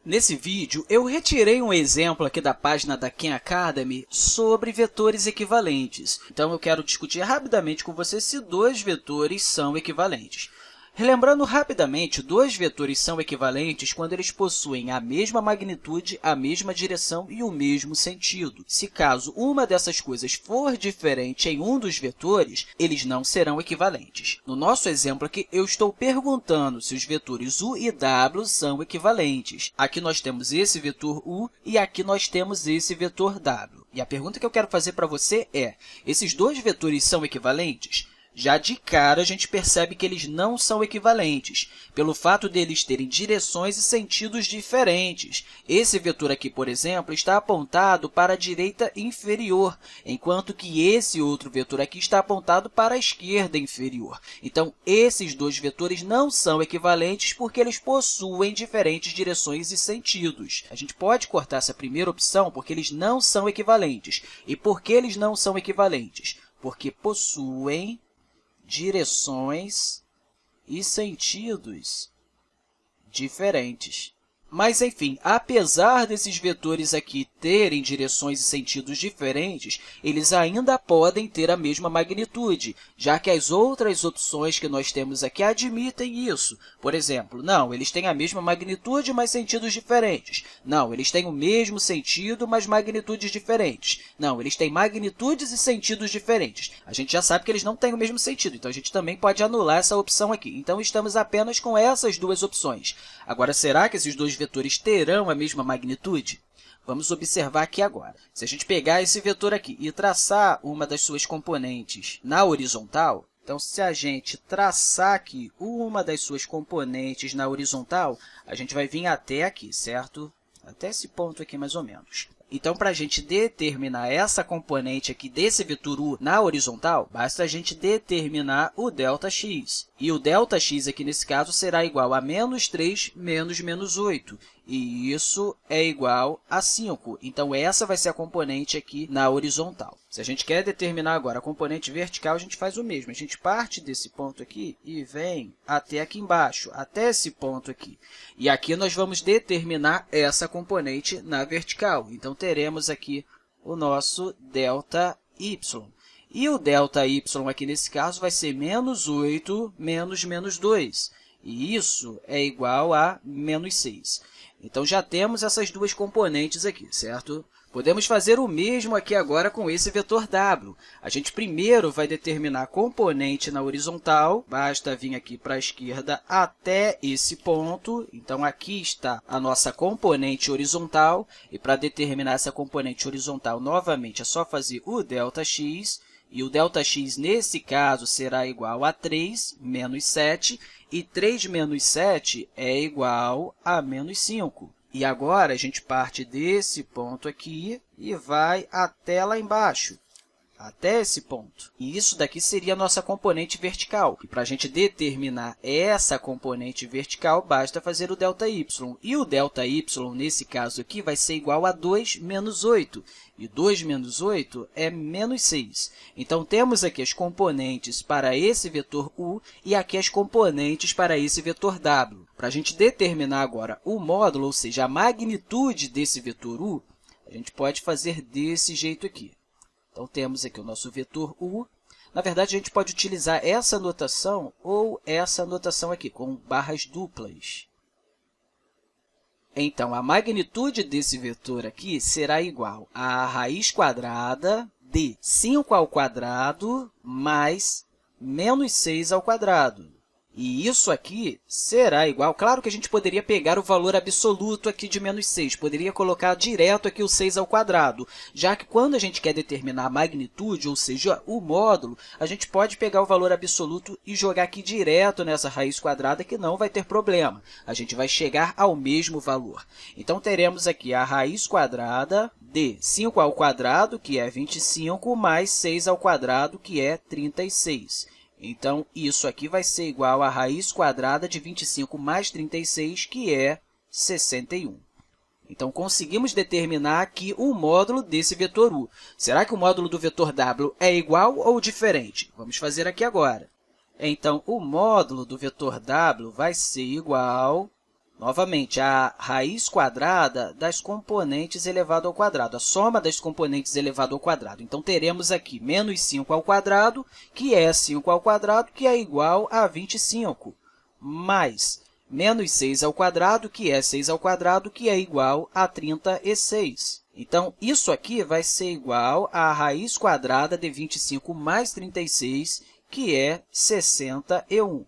Nesse vídeo, eu retirei um exemplo aqui da página da Khan Academy sobre vetores equivalentes. Então, eu quero discutir rapidamente com você se dois vetores são equivalentes. Relembrando rapidamente, dois vetores são equivalentes quando eles possuem a mesma magnitude, a mesma direção e o mesmo sentido. Se caso uma dessas coisas for diferente em um dos vetores, eles não serão equivalentes. No nosso exemplo aqui, eu estou perguntando se os vetores u e w são equivalentes. Aqui nós temos esse vetor u e aqui nós temos esse vetor w. E a pergunta que eu quero fazer para você é, esses dois vetores são equivalentes? Já de cara, a gente percebe que eles não são equivalentes, pelo fato deles terem direções e sentidos diferentes. Esse vetor aqui, por exemplo, está apontado para a direita inferior, enquanto que esse outro vetor aqui está apontado para a esquerda inferior. Então, esses dois vetores não são equivalentes porque eles possuem diferentes direções e sentidos. A gente pode cortar essa primeira opção porque eles não são equivalentes. E por que eles não são equivalentes? Porque possuem direções e sentidos diferentes. Mas, enfim, apesar desses vetores aqui terem direções e sentidos diferentes, eles ainda podem ter a mesma magnitude, já que as outras opções que nós temos aqui admitem isso. Por exemplo, não, eles têm a mesma magnitude, mas sentidos diferentes. Não, eles têm o mesmo sentido, mas magnitudes diferentes. Não, eles têm magnitudes e sentidos diferentes. A gente já sabe que eles não têm o mesmo sentido, então a gente também pode anular essa opção aqui. Então, estamos apenas com essas duas opções. Agora, será que esses dois vetores terão a mesma magnitude? Vamos observar aqui agora. Se a gente pegar esse vetor aqui e traçar uma das suas componentes na horizontal, então, se a gente traçar aqui uma das suas componentes na horizontal, a gente vai vir até aqui, certo? Até esse ponto aqui, mais ou menos. Então, para a gente determinar essa componente aqui desse vetor u na horizontal, basta a gente determinar o ΔX. E o ΔX aqui, nesse caso, será igual a menos 3 menos menos 8. E isso é igual a 5. Então, essa vai ser a componente aqui na horizontal. Se a gente quer determinar agora a componente vertical, a gente faz o mesmo. A gente parte desse ponto aqui e vem até aqui embaixo, até esse ponto aqui. E aqui nós vamos determinar essa componente na vertical. Então, teremos aqui o nosso ΔY. E o ΔY aqui, nesse caso, vai ser menos 8 menos menos 2. E isso é igual a menos 6. Então, já temos essas duas componentes aqui, certo? Podemos fazer o mesmo aqui agora com esse vetor w. A gente primeiro vai determinar a componente na horizontal. Basta vir aqui para a esquerda até esse ponto. Então, aqui está a nossa componente horizontal. E para determinar essa componente horizontal, novamente, é só fazer o ΔX. E o ΔX, nesse caso, será igual a 3 menos 7. E 3 menos 7 é igual a menos 5. E agora, a gente parte desse ponto aqui e vai até lá embaixo, até esse ponto. E isso daqui seria a nossa componente vertical. E para a gente determinar essa componente vertical, basta fazer o ΔY. E o ΔY, nesse caso aqui, vai ser igual a 2 menos 8. E 2 menos 8 é menos 6. Então, temos aqui as componentes para esse vetor u e aqui as componentes para esse vetor w. Para a gente determinar agora o módulo, ou seja, a magnitude desse vetor u, a gente pode fazer desse jeito aqui. Então, temos aqui o nosso vetor u. Na verdade, a gente pode utilizar essa notação ou essa notação aqui, com barras duplas. Então, a magnitude desse vetor aqui será igual a raiz quadrada de 5 ao quadrado mais menos 6 ao quadrado. E isso aqui será igual... Claro que a gente poderia pegar o valor absoluto aqui de menos 6. Poderia colocar direto aqui o 6 ao quadrado, já que quando a gente quer determinar a magnitude, ou seja, o módulo, a gente pode pegar o valor absoluto e jogar aqui direto nessa raiz quadrada, que não vai ter problema. A gente vai chegar ao mesmo valor. Então, teremos aqui a raiz quadrada de 5 ao quadrado, que é 25, mais 6 ao quadrado, que é 36. Então, isso aqui vai ser igual a raiz quadrada de 25 mais 36, que é 61. Então, conseguimos determinar aqui o módulo desse vetor u. Será que o módulo do vetor w é igual ou diferente? Vamos fazer aqui agora. Então, o módulo do vetor w vai ser igual Novamente, a raiz quadrada das componentes elevado ao quadrado, a soma das componentes elevado ao quadrado. Então, teremos aqui menos 5 ao quadrado, que é 5 ao quadrado, que é igual a 25, mais menos 6 ao quadrado, que é 6 ao quadrado, que é igual a 36. Então, isso aqui vai ser igual a raiz quadrada de 25 mais 36, que é 61.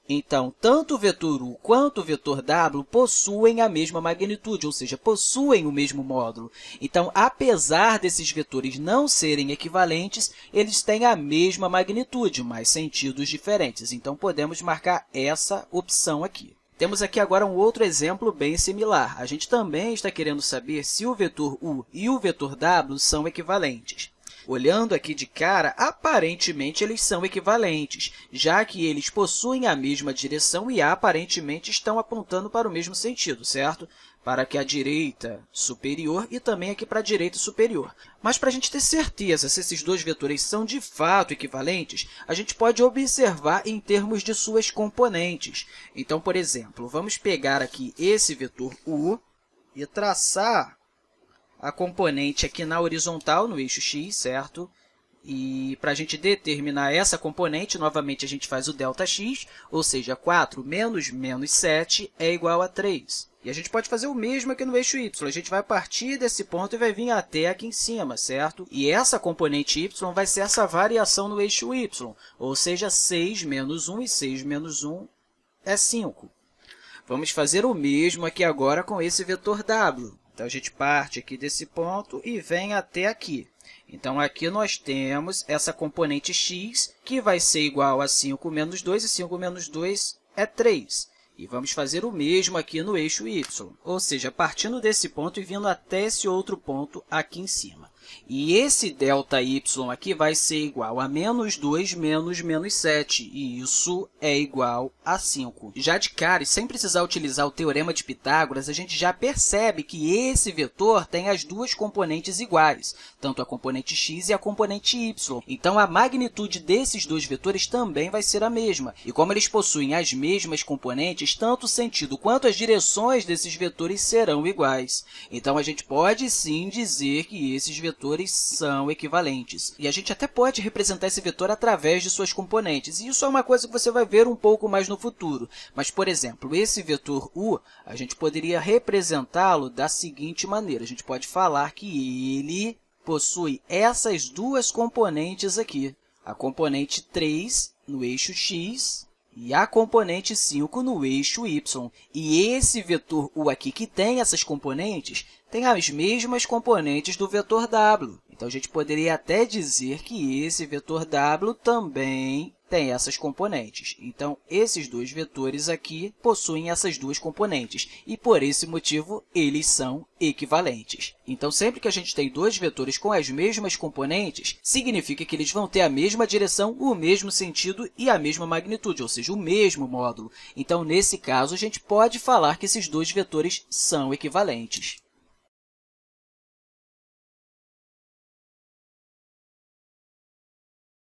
Então, tanto o vetor u quanto o vetor w possuem a mesma magnitude, ou seja, possuem o mesmo módulo. Então, apesar desses vetores não serem equivalentes, eles têm a mesma magnitude, mas sentidos diferentes. Então, podemos marcar essa opção aqui. Temos aqui agora um outro exemplo bem similar. A gente também está querendo saber se o vetor u e o vetor w são equivalentes. Olhando aqui de cara, aparentemente eles são equivalentes, já que eles possuem a mesma direção e aparentemente estão apontando para o mesmo sentido, certo? Para aqui a direita superior e também aqui para a direita superior. Mas para a gente ter certeza se esses dois vetores são de fato equivalentes, a gente pode observar em termos de suas componentes. Então, por exemplo, vamos pegar aqui esse vetor u e traçar a componente aqui na horizontal, no eixo x, certo? E para a gente determinar essa componente, novamente, a gente faz o ΔX, ou seja, 4 menos menos 7 é igual a 3. E a gente pode fazer o mesmo aqui no eixo y. A gente vai partir desse ponto e vai vir até aqui em cima, certo? E essa componente y vai ser essa variação no eixo y, ou seja, 6 menos 1 e 6 menos 1 é 5. Vamos fazer o mesmo aqui agora com esse vetor w. Então, a gente parte aqui desse ponto e vem até aqui. Então, aqui nós temos essa componente x, que vai ser igual a 5 menos 2, e 5 menos 2 é 3. E vamos fazer o mesmo aqui no eixo y, ou seja, partindo desse ponto e vindo até esse outro ponto aqui em cima. E esse ΔY aqui vai ser igual a menos 2 menos menos 7, e isso é igual a 5. Já de cara, e sem precisar utilizar o teorema de Pitágoras, a gente já percebe que esse vetor tem as duas componentes iguais, tanto a componente x e a componente y. Então, a magnitude desses dois vetores também vai ser a mesma. E como eles possuem as mesmas componentes, tanto o sentido quanto as direções desses vetores serão iguais. Então, a gente pode sim dizer que esses vetores são equivalentes. E a gente até pode representar esse vetor através de suas componentes. E isso é uma coisa que você vai ver um pouco mais no futuro. Mas, por exemplo, esse vetor u, a gente poderia representá-lo da seguinte maneira. A gente pode falar que ele possui essas duas componentes aqui. A componente 3 no eixo x e a componente 5 no eixo y. E esse vetor u aqui, que tem essas componentes, tem as mesmas componentes do vetor w. Então, a gente poderia até dizer que esse vetor w também tem essas componentes. Então, esses dois vetores aqui possuem essas duas componentes, e, por esse motivo, eles são equivalentes. Então, sempre que a gente tem dois vetores com as mesmas componentes, significa que eles vão ter a mesma direção, o mesmo sentido e a mesma magnitude, ou seja, o mesmo módulo. Então, nesse caso, a gente pode falar que esses dois vetores são equivalentes.